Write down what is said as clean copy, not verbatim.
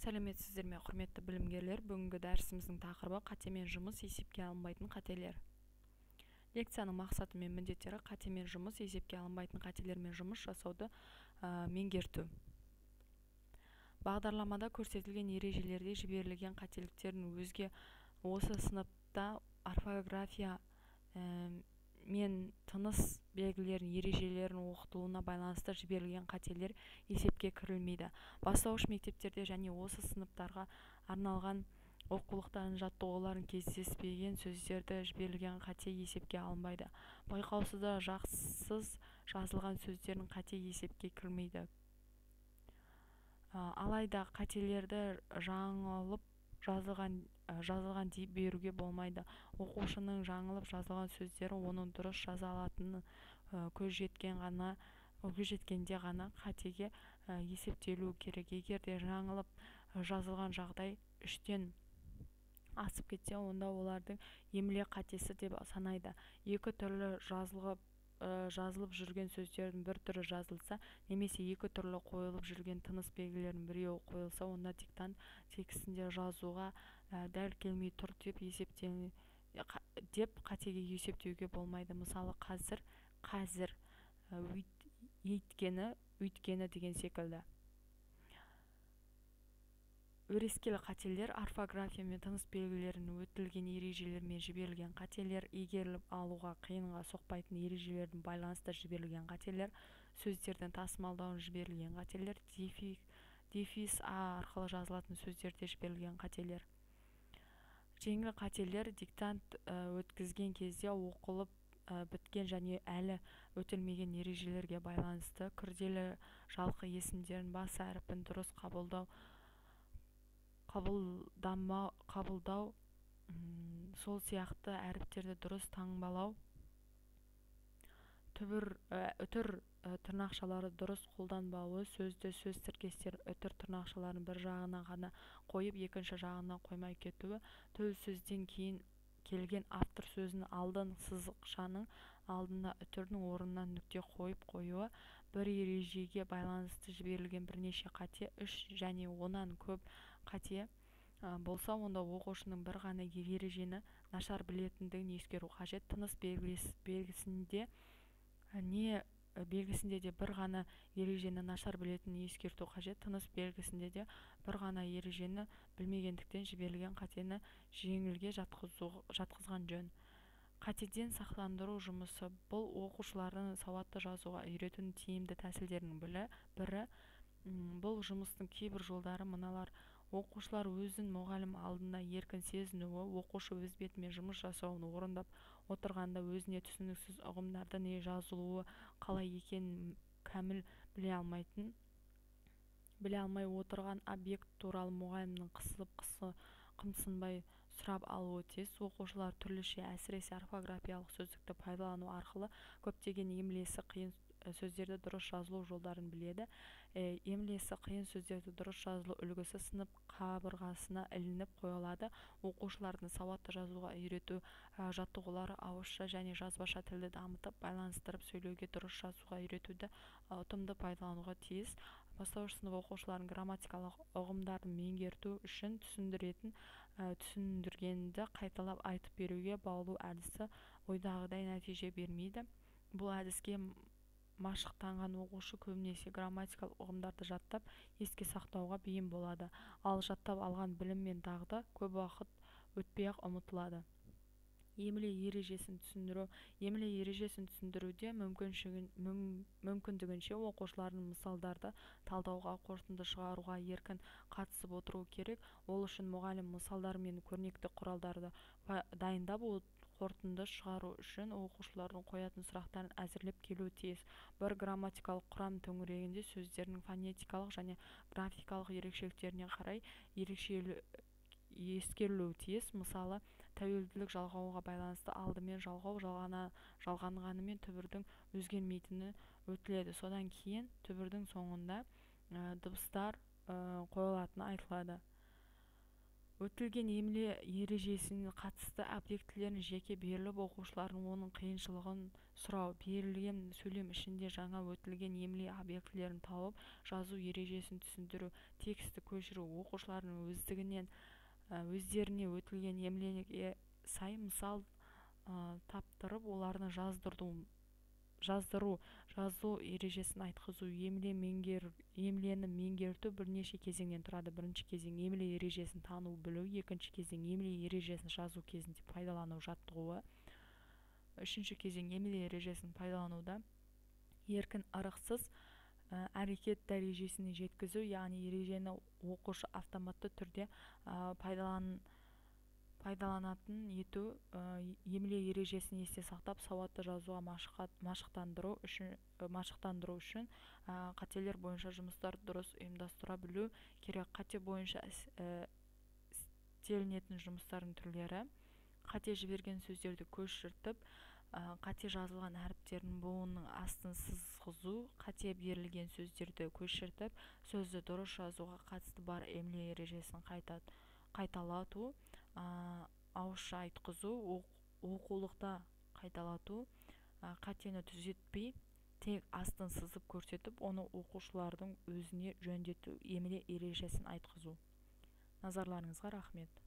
Сәлеметсіздер ме, құрметті білімгерлер? Бүгінгі дәрісіміздің тақырыбы қатемен жұмыс, есепке алынбайтын қателер. Лекцияның мақсаты мен міндеттері: қатемен жұмыс, есепке алынбайтын қателермен жұмыс жасауды меңгерту. Бағдарламада көрсетілген ережелерде жіберілген қателіктердің өзге осы сыныпта орфография мен тыныс белгілерінің ережелерін оқытылуына байланысты жіберілген қателер есепке кірілмейді. Бастауыш мектептерде және осы сыныптарға арналған оқулықтардың жаттығуларын кездеспеген сөздерді жіберілген қате есепке алынбайды. Байқаусызда жақсыз жазылған сөздердің қате есепке кірмейді. Алайда қателерді жаңылып жазылған деп беруге болмайды. Оқушының жаңылып жазылған сөздері оның дұрыс жаза алатынын көз жеткенде ғана қатеге есептелуі керек. Егер де жаңылып жазылған жағдай 3-тен асып кетсе, онда олардың емле қатесі деп санайды. Екі түрлі жазылып жүрген сөздердің бір түрі жазылса, немесе екі түрлі қойылып жүрген тыныс белгілерінің біреуі қойылса, онда диктант текстінде жазуға дәл келмей тұр деп қатеге есептеуге болмайды. Мысалы, қазір, өйткені деген секілді. Өрескел қателер: орфография мен тыныс белгілерінің өтілген ережелермен жіберілген қателер, игеріліп алуға қиынға соқпайтын ережелердің байланысты жіберілген қателер, сөздердің тасымалдауын жіберілген қателер, дефис А арқылы жазылатын сөздерде жіберілген қателер. Жеңіл қателер: диктант өткізген кезде оқылып біткен және әлі өтілмеген ережелерге байланысты. Күрделі жалқы есімдерін, бас әріпін дұрыс қабылдау, сол сияқты әріптерді дұрыс таңбалау, үтір тырнақшалары дұрыс қолданбауы, сөз тіркестерін үтір тырнақшаларын бір жағына ғана қойып, екінші жағына қоймай кетуі, төл сөзден кейін келген автор сөзінің алдын сызықшаның алдына үтірдің орнынан нүкте қойып қоюы. Бір ережеге байланысты жіберілген бірнеше қате, 3 және онан көп қате болса, онда оқушының бір ғана ережені нашар білетіндігін ескеру қажет. Тыныс белгісінде де бір ғана ережені нашар білетінін ескерту қажет. Тыныс белгісінде де бір ғана ережені білмегендіктен жіберілген қатені жеңілге жатқызған жөн. Қатеден сақтандыру жұмысы: бұл оқушылардың сауатты жазуға үйретудің тиімді тәсілдерінің бірі. Бұл жұмыстың кейбір жолдары мыналар: оқушылар өзін мұғалім алдында еркін сезінуі, оқушы өз бетімен жұмыс жасауын орындап отырғанда өзіне түсініксіз ұғымдарды не жазылуы қалай екенін кәміл біле алмай отырған объект туралы мұғалімнің қымсынбай сұрап алуы тиіс. Оқушылар түрліше, әсіресе орфографиялық сөздікті пайдалану арқылы көптеген емлесі қиын сөздерді дұрыс жазылу жолдарын біледі. Емлесі қиын сөздерді дұрыс жазылу үлгісі сынып қабырғасына ілініп қойылады. Оқушылардың сауатты жазуға үйрету жаттығулары ауызша және жазбаша тілді дамытып, байланыстырып сөйлеуге, дұрыс жазуға үйретуді ұтымды пайдалануға тиіс. Бастауыш сынып оқушылардың грамматикалық ұғымдарды меңгерту үшін түсіндіргенді қайталап айтып беруге баулу әдісі ойдағыдай нәтиже бермейді. Бұл әдіске машықтанған оқушы көбінесе грамматикалық ұғымдарды жаттап, еске сақтауға бейім болады. Ал жаттап алған білім мен дағды көп уақыт өтпей-ақ ұмытылады. Емле ережесін түсіндіру: емле ережесін түсіндіруде мүмкіндігінше оқушылардың мысалдарды талдауға, қорытынды шығаруға еркін қатысып отыруы керек. Ол үшін мұғалім мысалдар мен көрнекі құралдарды дайындап, қорытынды шығару үшін оқушылардың қоятын сұрақтарын әзірлеп келуі тиіс. Бір грамматикалық құрам төңірегінде сөздердің фонетикалық және графикалық ерекшеліктеріне қарай ескерілуі тиіс. Мысалы, тәуелділік жалғауға байланысты алдымен жалғау жалғанғанымен түбірдің өзгермейтіні өтіледі. Содан кейін түбірдің соңында дыбыстар қойылатыны айтылады. өтілген емле ережесіне қатысты объектілерін жеке беріліп, оқушылардың оның қиыншылығын сұрау, берілген сөйлем ішінде жаңа өтілген емле объектілерін тауып, жазу ережесін түсіндіру, тексті көшіру, оқушылардың өздеріне өтілген емлеге сай мысал таптырып, оларды жаздыру, жазу ережесін айтқызу. Емлені меңгерту бірнеше кезеңнен тұрады. Бірінші кезең емле ережесін тану, білу. Екінші кезең емле ережесін жазу кезінде пайдалану жаттығуы. Үшінші кезең емле ережесін пайдалануда еркін ырықсыз әрекет дәрежесіне жеткізу, яғни ережені оқушы автоматты түрде пайдаланатын ету, емле ережесін есте сақтап, сауатты жазуға машықтандыру үшін қателер бойынша жұмыстарды дұрыс ұйымдастыра білу керек. Қате бойынша істелінетін жұмыстардың түрлері: қате жіберген сөздерді көшіртіп, қате жазылған әріптердің буынының астын сызғызу, қате берілген сөздерді көшіртіп, сөзді дұрыс жазуға қатысты бар емле ережесін қайталату, ауызша айтқызу, оқулықта қайталату, қатені түзетпей, тек астын сызып көрсетіп, оны оқушылардың өзіне жөндету, емле ережесін айтқызу. Назарларыңызға рахмет.